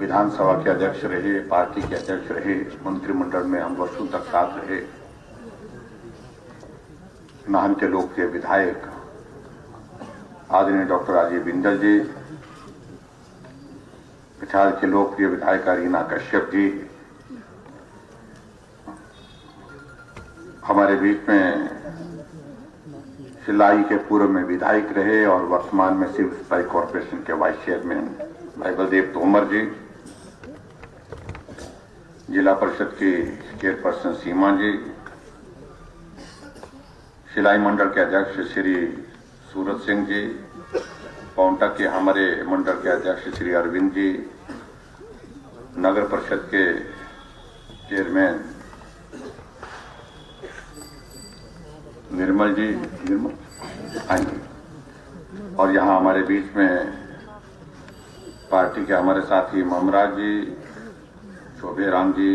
विधानसभा के अध्यक्ष रहे, पार्टी के अध्यक्ष रहे, मंत्रिमंडल में हम वर्षों तक साथ रहे, नाहन के लोकप्रिय विधायक आदरणीय डॉक्टर राजीव बिंदल जी, पिछाड़ के लोकप्रिय विधायक रीना कश्यप जी, हमारे बीच में शिलाई के पूर्व में विधायक रहे और वर्तमान में सिविल सप्लाई कॉर्पोरेशन के वाइस चेयरमैन भाई बलदेव तोमर जी, जिला परिषद की चेयरपर्सन सीमा जी, शिलाई मंडल के अध्यक्ष श्री सूरज सिंह जी, पाउंटा के हमारे मंडल के अध्यक्ष श्री अरविंद जी, नगर परिषद के चेयरमैन निर्मल जी, हाँ जी, और यहाँ हमारे बीच में पार्टी के हमारे साथी ममराज जी, शोभे राम जी,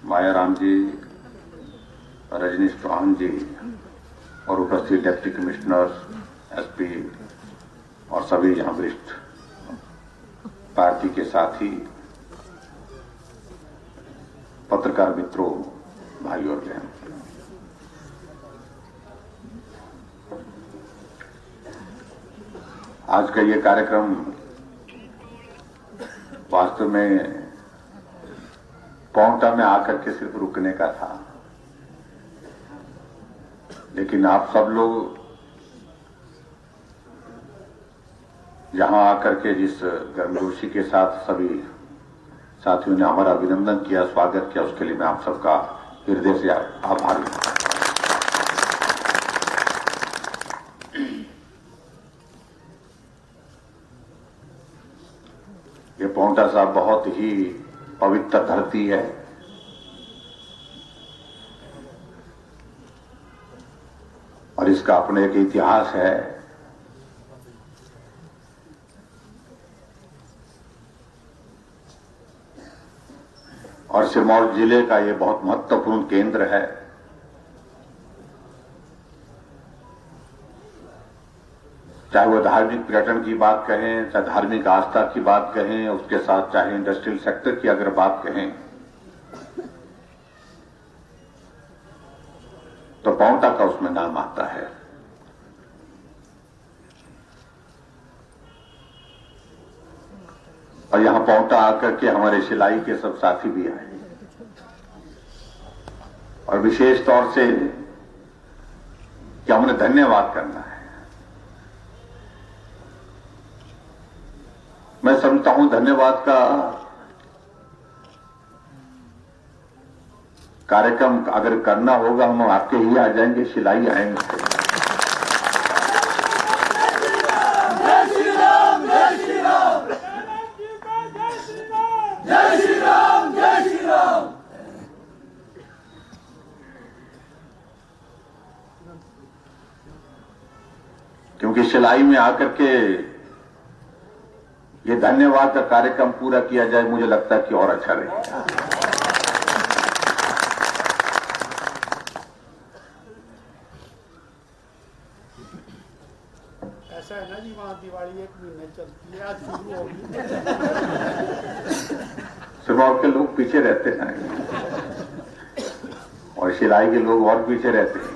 माया राम जी, रजनीश चौहान जी और उपस्थित डिप्टी कमिश्नर, एसपी और सभी यहाँ वरिष्ठ पार्टी के साथी, पत्रकार मित्रों, भाई और बहन, आज का ये कार्यक्रम वास्तव में पाउंटा में आकर के सिर्फ रुकने का था, लेकिन आप सब लोग यहां आकर के जिस गर्मजोशी के साथ सभी साथियों ने हमारा अभिनंदन किया, स्वागत किया, उसके लिए मैं आप सबका हृदय से आभारी हूं। ये पाउंटा साहब बहुत ही पवित्र धरती है, और इसका अपने एक इतिहास है। और सिरमौर जिले का ये बहुत महत्वपूर्ण केंद्र है। चाहे वो धार्मिक पर्यटन की बात कहें, चाहे धार्मिक आस्था की बात कहें, उसके साथ चाहे इंडस्ट्रियल सेक्टर की अगर बात कहें, तो पाउंटा का उसमें नाम आता है। और यहां पाउंटा आकर के हमारे शिलाई के सब साथी भी आए, और विशेष तौर से क्या उन्हें धन्यवाद करना है। मैं समझता हूं धन्यवाद का कार्यक्रम अगर करना होगा, हम आपके ही आ जाएंगे, शिलाई आएंगे। जय श्री राम, जय श्री राम, जय श्री राम, जय श्री राम। क्योंकि शिलाई में आकर के ये धन्यवाद का कार्यक्रम पूरा किया जाए, मुझे लगता है कि और अच्छा रहेगा। ऐसा है ना जी, वहां दिवाली 1 महीने चलती है, आज शुरू होगी। सिरमौर के लोग पीछे रहते हैं और शिलाई के लोग और पीछे रहते हैं।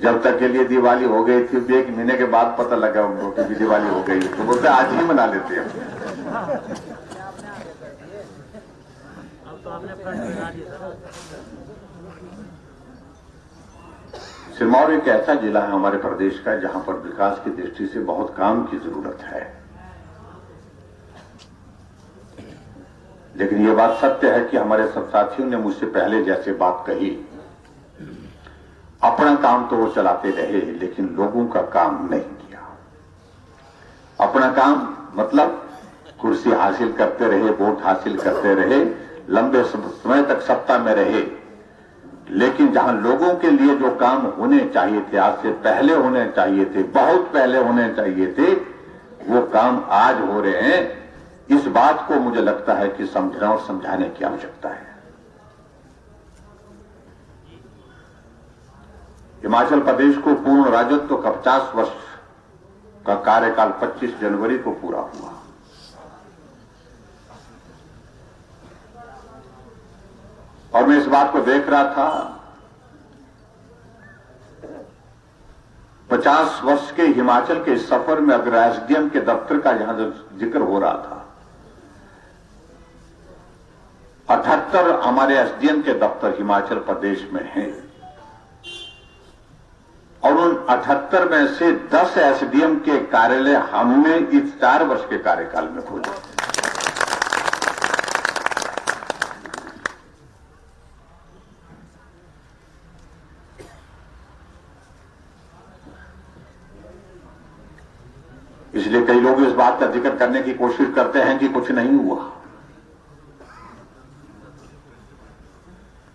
जब तक के लिए दिवाली हो गई थी, 1 महीने के बाद पता लगा उनको कि दिवाली हो गई, तो बोलते आज ही मना लेते हैं। सिरमौर एक ऐसा जिला है हमारे प्रदेश का जहां पर विकास की दृष्टि से बहुत काम की जरूरत है, लेकिन ये बात सत्य है कि हमारे सब साथियों ने मुझसे पहले जैसे बात कही, अपना काम तो वो चलाते रहे लेकिन लोगों का काम नहीं किया। अपना काम मतलब कुर्सी हासिल करते रहे, वोट हासिल करते रहे, लंबे समय तक सत्ता में रहे, लेकिन जहां लोगों के लिए जो काम होने चाहिए थे, आज से पहले होने चाहिए थे, बहुत पहले होने चाहिए थे, वो काम आज हो रहे हैं। इस बात को मुझे लगता है कि समझना और समझाने की आवश्यकता है। हिमाचल प्रदेश को पूर्ण राजत्व का 50 वर्ष का कार्यकाल 25 जनवरी को पूरा हुआ। और मैं इस बात को देख रहा था, 50 वर्ष के हिमाचल के इस सफर में अगर एसडीएम के दफ्तर का यहां जिक्र हो रहा था, 78 हमारे एसडीएम के दफ्तर हिमाचल प्रदेश में हैं और उन 78 में से 10 एसडीएम के कार्यालय हमने इस 4 वर्ष के कार्यकाल में खोले। इसलिए कई लोग इस बात का जिक्र करने की कोशिश करते हैं कि कुछ नहीं हुआ,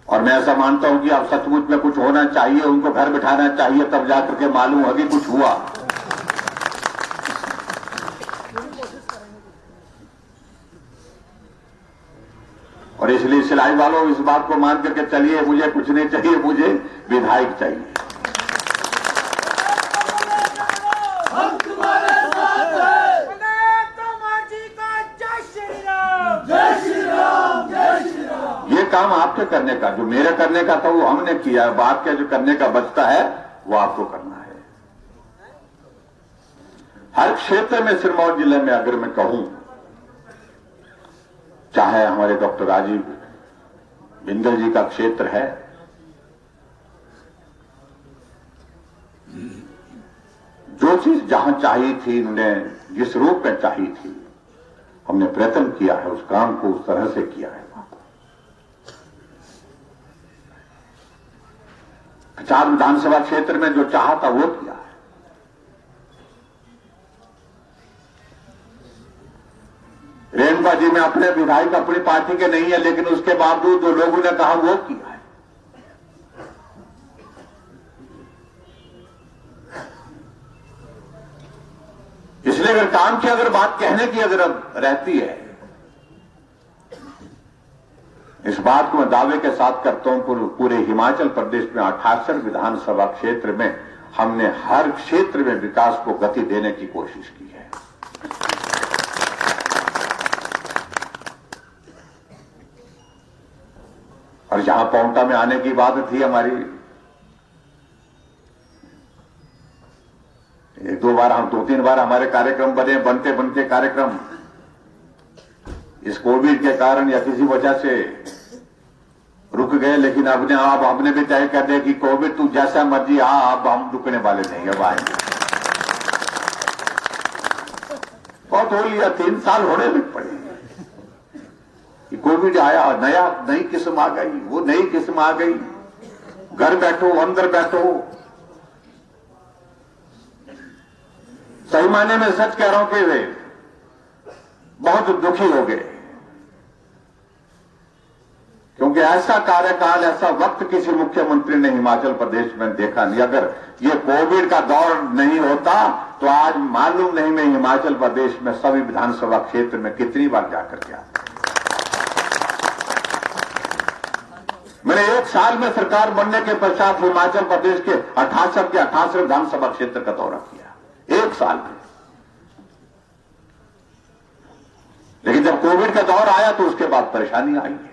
और मैं ऐसा मानता हूं कि अब सचमुच में कुछ होना चाहिए, उनको घर बिठाना चाहिए, तब जाकर के मालूम होगी कुछ हुआ। और इसलिए सिलाई वालों इस बात को मान करके चलिए, मुझे कुछ नहीं चाहिए, मुझे विधायक चाहिए। हम तुम्हारे साथ हैं। जय श्री राम, जय श्री राम। ये काम आपके करने का, जो मेरे करने का था वो हमने किया, बात का जो करने का बचता है वो आपको करना है। हर क्षेत्र में सिरमौर जिले में अगर मैं कहूं, चाहे हमारे डॉक्टर राजीव बिंदल जी का क्षेत्र है, जो चीज जहां चाहिए थी, उन्हें जिस रूप में चाहिए थी, हमने प्रयत्न किया है, उस काम को उस तरह से किया है। 4 विधानसभा क्षेत्र में जो चाहा था वो किया है। रेणुका जी में अपने विधायक अपनी पार्टी के नहीं है, लेकिन उसके बावजूद जो लोगों ने कहा वो किया है। इसलिए अगर काम की अगर बात कहने की अगर रहती है, इस बात को मैं दावे के साथ करता हूं, पूरे हिमाचल प्रदेश में 68 विधानसभा क्षेत्र में हमने हर क्षेत्र में विकास को गति देने की कोशिश की है। और जहां पांवटा में आने की बात थी हमारी, 2-3 बार हमारे कार्यक्रम बने, बनते बनते कार्यक्रम इस कोविड के कारण या किसी वजह से रुक गए। लेकिन अपने आप हमने भी तय कर दिया कि कोविड तू जैसा मर्जी आ, अब हम रुकने वाले नहीं, अब आएंगे। बहुत हो लिया, 3 साल होने लग पड़े कि कोविड आया, नई किस्म आ गई, वो नई किस्म आ गई, घर बैठो, अंदर बैठो। सही मायने में सच कह रहा हूं कि वे बहुत दुखी हो गए, क्योंकि ऐसा कार्यकाल, ऐसा वक्त किसी मुख्यमंत्री ने हिमाचल प्रदेश में देखा नहीं। अगर ये कोविड का दौर नहीं होता तो आज मालूम नहीं मैं हिमाचल प्रदेश में सभी विधानसभा क्षेत्र में कितनी बार जाकर के आता। मैंने 1 साल में सरकार बनने के पश्चात हिमाचल प्रदेश के 88 विधानसभा क्षेत्र का दौरा किया, 1 साल में। लेकिन जब कोविड का दौर आया तो उसके बाद परेशानी आई है।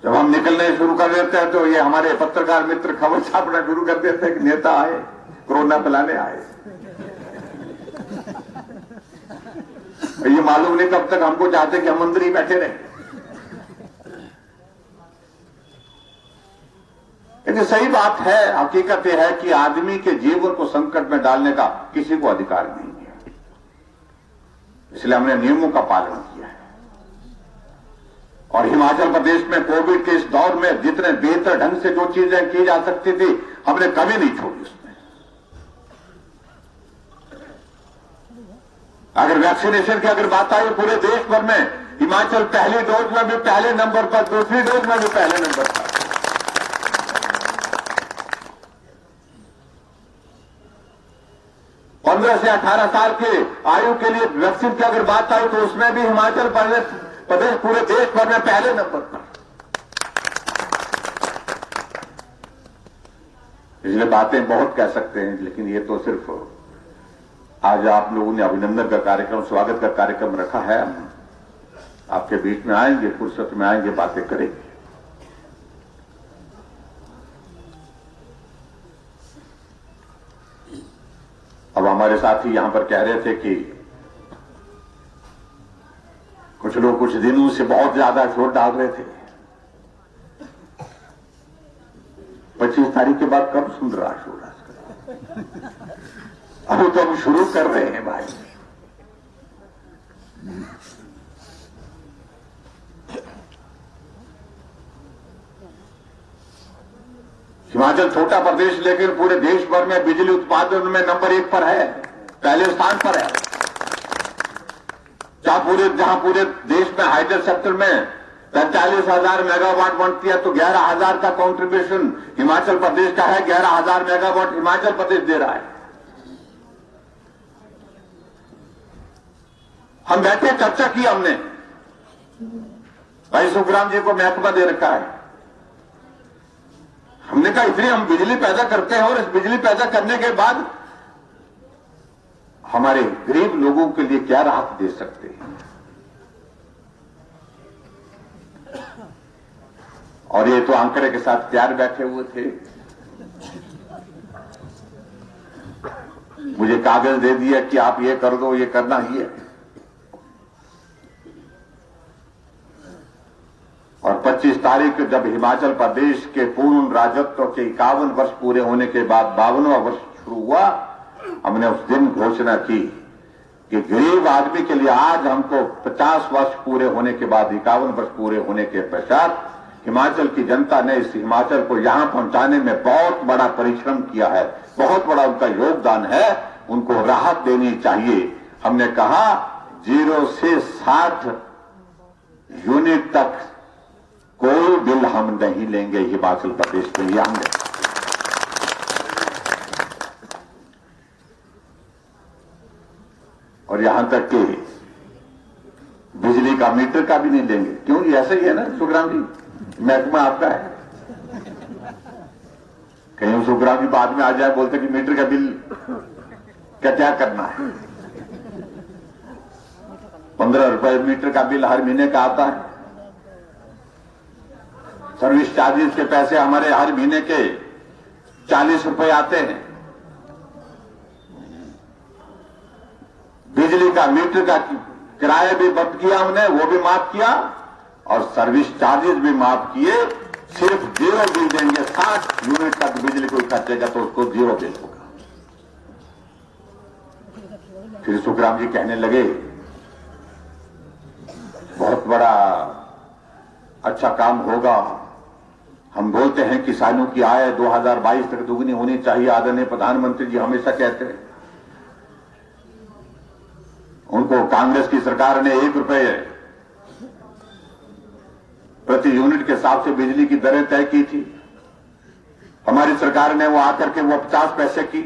जब हम निकलने शुरू कर देते हैं तो ये हमारे पत्रकार मित्र खबर छापना शुरू कर देते हैं कि नेता आए, कोरोना फैलाने आए। ये मालूम नहीं कब तक हमको चाहते कि हम अंदर ही बैठे रहे। लेकिन सही बात है, हकीकत यह है कि आदमी के जीवन को संकट में डालने का किसी को अधिकार नहीं है। इसलिए हमने नियमों का पालन किया है। और हिमाचल प्रदेश में कोविड के इस दौर में जितने बेहतर ढंग से जो चीजें की जा सकती थी, हमने कभी नहीं छोड़ी उसमें। अगर वैक्सीनेशन की अगर बात आई, पूरे देश भर में हिमाचल पहली डोज में भी पहले नंबर पर, दूसरी डोज में भी पहले नंबर पर। पंद्रह से 18 साल के आयु के लिए वैक्सीन की अगर बात आई तो उसमें भी हिमाचल प्रदेश पूरे देश भर में पहले नंबर पर। इसलिए बातें बहुत कह सकते हैं, लेकिन ये तो सिर्फ आज आप लोगों ने अभिनंदन का कार्यक्रम, स्वागत का कार्यक्रम रखा है। हम आपके बीच में आएंगे, फुर्सत में आएंगे, बातें करेंगे। अब हमारे साथी यहां पर कह रहे थे कि कुछ लोग कुछ दिनों से बहुत ज्यादा शोर डाल रहे थे। 25 तारीख के बाद कब सुन रहा शोर? अभी तो हम शुरू कर रहे हैं भाई। हिमाचल छोटा प्रदेश, लेकिन पूरे देश भर में बिजली उत्पादन में नंबर 1 पर है, पहले स्थान पर है। जहां पूरे देश में हाइड्रो सेक्टर में 45,000 मेगावाट बनती है, तो 11,000 का कंट्रीब्यूशन हिमाचल प्रदेश का है। 11,000 मेगावाट हिमाचल प्रदेश दे रहा है। हम बैठे चर्चा की हमने, भाई सुखराम जी को महकमा दे रखा है। हमने कहा इतनी हम बिजली पैदा करते हैं और इस बिजली पैदा करने के बाद हमारे गरीब लोगों के लिए क्या राहत दे सकते हैं। और ये तो आंकड़े के साथ तैयार बैठे हुए थे। मुझे कागज दे दिया कि आप ये कर दो, ये करना ही है। और 25 तारीख को जब हिमाचल प्रदेश के पूर्ण राजत्व के 51 वर्ष पूरे होने के बाद 52वां वर्ष शुरू हुआ, हमने उस दिन घोषणा की कि गरीब आदमी के लिए आज हमको 50 वर्ष पूरे होने के बाद, 51 वर्ष पूरे होने के पश्चात हिमाचल की जनता ने इस हिमाचल को यहां पहुंचाने में बहुत बड़ा परिश्रम किया है, बहुत बड़ा उनका योगदान है, उनको राहत देनी चाहिए। हमने कहा 0 से 60 यूनिट तक कोई बिल हम नहीं लेंगे हिमाचल प्रदेश के लिए। हमने और यहां तक कि बिजली का मीटर का भी नहीं लेंगे। क्यों? ऐसा ही है ना सुखराम जी, महकमा आपका है। कहीं सुखराम जी बाद में आ जाए, बोलते कि मीटर का बिल क्या करना है। 15 रुपए मीटर का बिल हर महीने का आता है। सर्विस चार्जेस के पैसे हमारे हर महीने के 40 रुपए आते हैं। बिजली का मीटर का किराया भी बंद किया हमने, वो भी माफ किया, और सर्विस चार्जेस भी माफ किए। सिर्फ 0 बिल देंगे। 60 यूनिट तक बिजली कोई खर्चेगा तो उसको 0 बिल होगा। फिर सुखराम जी कहने लगे बहुत बड़ा अच्छा काम होगा। हम बोलते हैं किसानों की आय 2022 तक दुगनी होनी चाहिए। आदरणीय प्रधानमंत्री जी हमेशा कहते हैं। उनको कांग्रेस की सरकार ने 1 रुपए प्रति यूनिट के हिसाब से बिजली की दरें तय की थी। हमारी सरकार ने वो आकर के वो 50 पैसे की,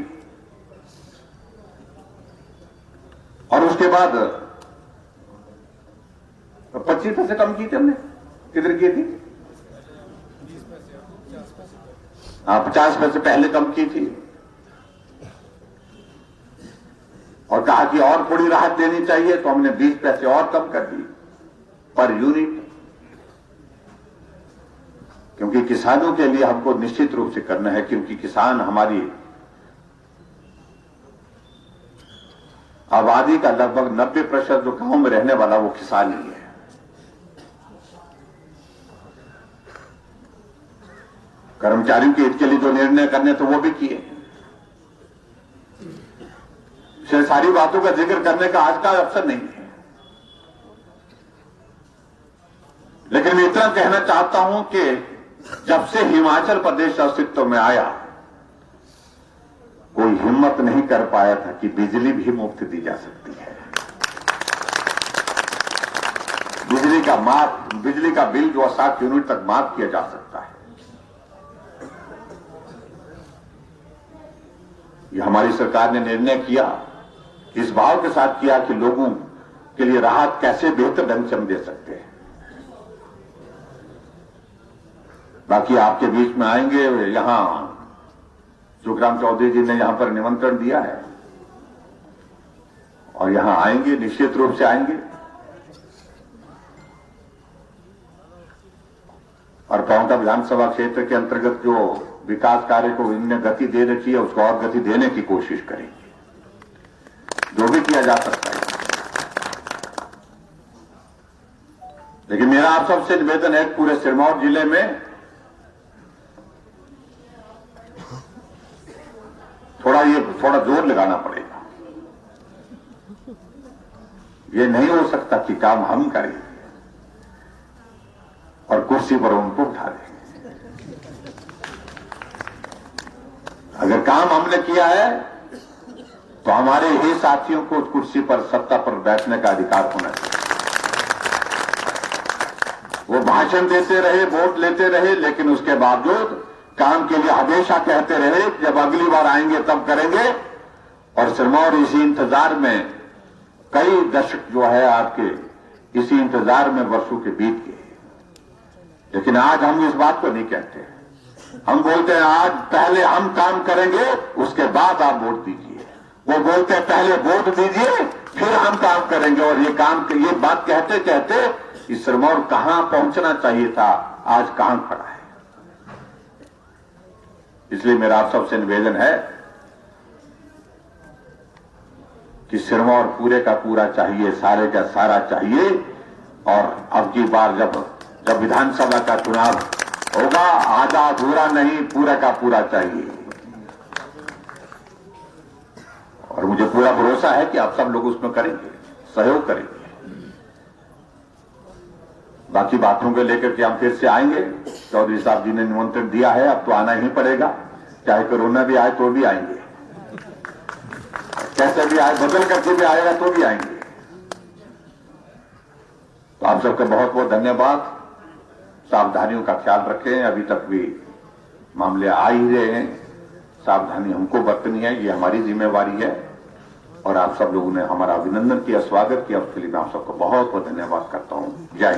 और उसके बाद 25 पैसे कम की थी हमने। किधर की थी? 50 पैसे पहले कम की थी, और कहा कि और थोड़ी राहत देनी चाहिए, तो हमने 20 पैसे और कम कर दी पर यूनिट। क्योंकि किसानों के लिए हमको निश्चित रूप से करना है, क्योंकि किसान हमारी आबादी का लगभग 90% जो गांव में रहने वाला वो किसान ही है। कर्मचारियों के हित के लिए जो निर्णय करने तो वो भी किए। सारी बातों का जिक्र करने का आज का अवसर नहीं है, लेकिन मैं इतना कहना चाहता हूं कि जब से हिमाचल प्रदेश अस्तित्व में आया, कोई हिम्मत नहीं कर पाया था कि बिजली भी मुफ्त दी जा सकती है। बिजली का बिल जो 60 यूनिट तक माफ किया जा सकता है। ये हमारी सरकार ने निर्णय किया, इस भाव के साथ किया कि लोगों के लिए राहत कैसे बेहतर ढंग से हम दे सकते हैं। बाकी आपके बीच में आएंगे, यहां सुखराम चौधरी जी ने यहां पर निमंत्रण दिया है और यहां आएंगे, निश्चित रूप से आएंगे। और पांवटा विधानसभा क्षेत्र के अंतर्गत जो विकास कार्य को इनमें गति दे रखी है उसको और गति देने की कोशिश करेंगे, जो भी किया जा सकता है। लेकिन मेरा आप सबसे निवेदन है, पूरे सिरमौर जिले में थोड़ा जोर लगाना पड़ेगा। ये नहीं हो सकता कि काम हम करें और कुर्सी पर उनको उठा दें। अगर काम हमने किया है तो हमारे ही साथियों को उस कुर्सी पर, सत्ता पर बैठने का अधिकार होना चाहिए। वो भाषण देते रहे, वोट लेते रहे, लेकिन उसके बावजूद काम के लिए हमेशा कहते रहे जब अगली बार आएंगे तब करेंगे। और सिरमौर इसी इंतजार में, कई दशक जो है आपके इसी इंतजार में वर्षों के बीत गए। लेकिन आज हम इस बात को नहीं कहते, हम बोलते हैं आज पहले हम काम करेंगे उसके बाद आप वोट दीजिए। वो बोलते हैं पहले वोट दीजिए फिर हम काम करेंगे। और ये बात कहते कहते इस सिरमौर कहां पहुंचना चाहिए था, आज कहां खड़ा है। इसलिए मेरा आप सबसे निवेदन है कि सिरमौर पूरे का पूरा चाहिए, सारे का सारा चाहिए। और अब की बार जब विधानसभा का चुनाव होगा, आधा अधूरा नहीं, पूरा का पूरा चाहिए। और मुझे पूरा भरोसा है कि आप सब लोग उसमें करेंगे, सहयोग करेंगे। बाकी बातों को लेकर के हम फिर से आएंगे। चौधरी साहब जी ने निमंत्रण दिया है, अब तो आना ही पड़ेगा, चाहे कोरोना भी आए तो भी आएंगे, कैसे भी आए, बदल करके भी आएगा तो भी आएंगे। तो आप सबका बहुत बहुत धन्यवाद। सावधानियों का ख्याल रखें, अभी तक भी मामले आ ही रहे हैं, सावधानी हमको बरतनी है, ये हमारी जिम्मेवारी है। और आप सब लोगों ने हमारा अभिनंदन किया, स्वागत किया, उसके लिए मैं आप सबको बहुत बहुत धन्यवाद करता हूं। जय